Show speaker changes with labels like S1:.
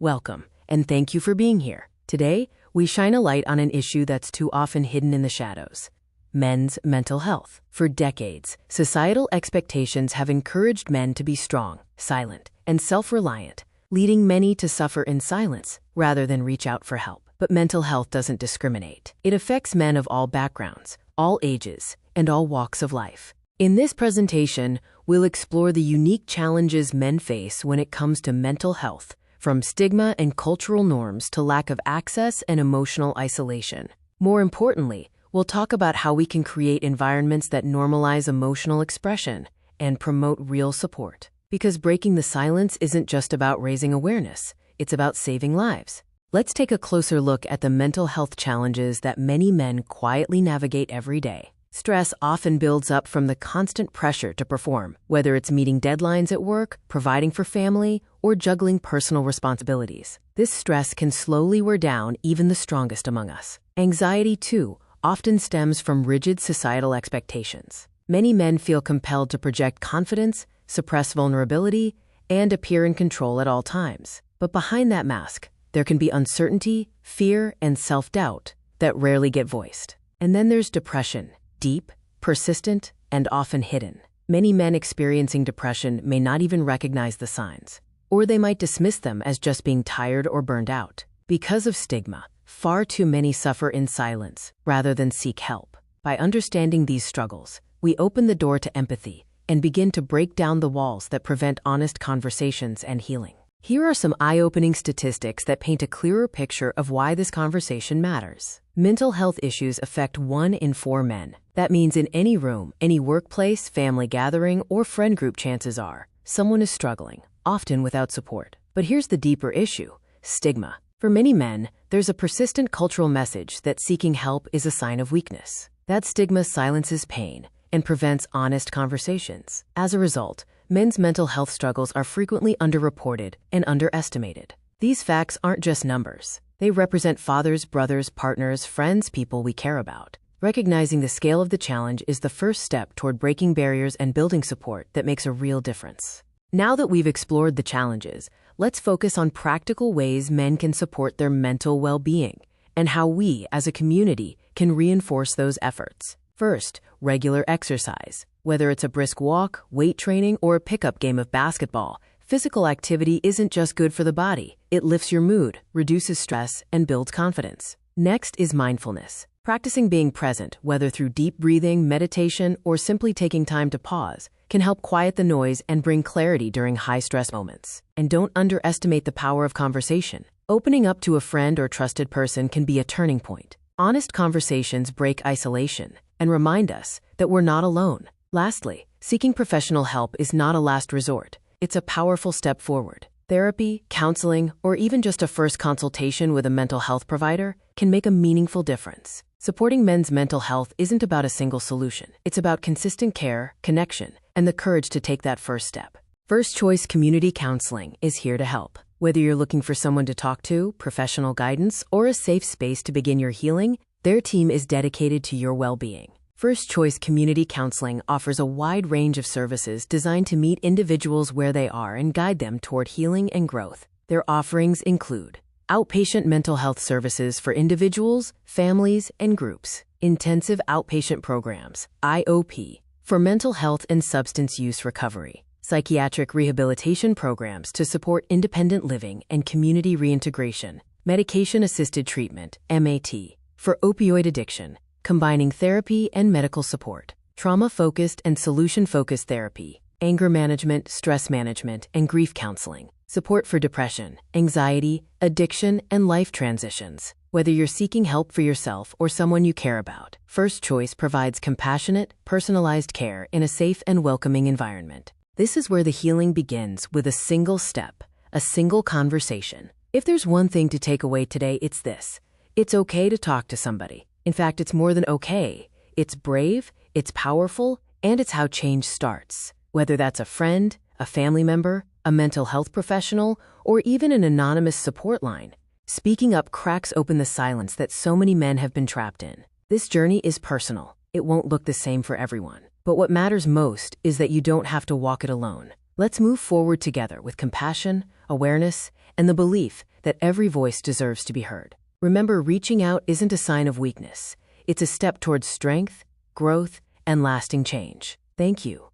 S1: Welcome, and thank you for being here. Today, we shine a light on an issue that's too often hidden in the shadows: men's mental health. For decades, societal expectations have encouraged men to be strong, silent, and self-reliant, leading many to suffer in silence rather than reach out for help. But mental health doesn't discriminate. It affects men of all backgrounds, all ages, and all walks of life. In this presentation, we'll explore the unique challenges men face when it comes to mental health, from stigma and cultural norms to lack of access and emotional isolation. More importantly, we'll talk about how we can create environments that normalize emotional expression and promote real support. Because breaking the silence isn't just about raising awareness, it's about saving lives. Let's take a closer look at the mental health challenges that many men quietly navigate every day. Stress often builds up from the constant pressure to perform, whether it's meeting deadlines at work, providing for family, or juggling personal responsibilities. This stress can slowly wear down even the strongest among us. Anxiety, too, often stems from rigid societal expectations. Many men feel compelled to project confidence, suppress vulnerability, and appear in control at all times. But behind that mask, there can be uncertainty, fear, and self-doubt that rarely get voiced. And then there's depression, deep, persistent, and often hidden. Many men experiencing depression may not even recognize the signs, or they might dismiss them as just being tired or burned out. Because of stigma, far too many suffer in silence rather than seek help. By understanding these struggles, we open the door to empathy and begin to break down the walls that prevent honest conversations and healing. Here are some eye-opening statistics that paint a clearer picture of why this conversation matters. Mental health issues affect 1 in 4 men. That means in any room, any workplace, family gathering, or friend group, chances are someone is struggling, often without support. But here's the deeper issue: stigma. For many men, there's a persistent cultural message that seeking help is a sign of weakness. That stigma silences pain and prevents honest conversations. As a result, men's mental health struggles are frequently underreported and underestimated. These facts aren't just numbers. They represent fathers, brothers, partners, friends, people we care about. Recognizing the scale of the challenge is the first step toward breaking barriers and building support that makes a real difference. Now that we've explored the challenges, let's focus on practical ways men can support their mental well-being and how we, as a community, can reinforce those efforts. First, regular exercise. Whether it's a brisk walk, weight training, or a pickup game of basketball, physical activity isn't just good for the body. It lifts your mood, reduces stress, and builds confidence. Next is mindfulness. Practicing being present, whether through deep breathing, meditation, or simply taking time to pause, can help quiet the noise and bring clarity during high-stress moments. And don't underestimate the power of conversation. Opening up to a friend or trusted person can be a turning point. Honest conversations break isolation and remind us that we're not alone. Lastly, seeking professional help is not a last resort. It's a powerful step forward. Therapy, counseling, or even just a first consultation with a mental health provider can make a meaningful difference. Supporting men's mental health isn't about a single solution. It's about consistent care, connection, and the courage to take that first step. First Choice Community Counseling is here to help. Whether you're looking for someone to talk to, professional guidance, or a safe space to begin your healing, their team is dedicated to your well-being. First Choice Community Counseling offers a wide range of services designed to meet individuals where they are and guide them toward healing and growth. Their offerings include outpatient mental health services for individuals, families, and groups, intensive outpatient programs, IOP, for mental health and substance use recovery, psychiatric rehabilitation programs to support independent living and community reintegration, medication-assisted treatment, MAT, for opioid addiction, combining therapy and medical support, trauma-focused and solution-focused therapy, anger management, stress management, and grief counseling, support for depression, anxiety, addiction, and life transitions. Whether you're seeking help for yourself or someone you care about, First Choice provides compassionate, personalized care in a safe and welcoming environment. This is where the healing begins, with a single step, a single conversation. If there's one thing to take away today, it's this: it's okay to talk to somebody. In fact, it's more than okay. It's brave, it's powerful, and it's how change starts. Whether that's a friend, a family member, a mental health professional, or even an anonymous support line, speaking up cracks open the silence that so many men have been trapped in. This journey is personal. It won't look the same for everyone. But what matters most is that you don't have to walk it alone. Let's move forward together with compassion, awareness, and the belief that every voice deserves to be heard. Remember, reaching out isn't a sign of weakness. It's a step towards strength, growth, and lasting change. Thank you.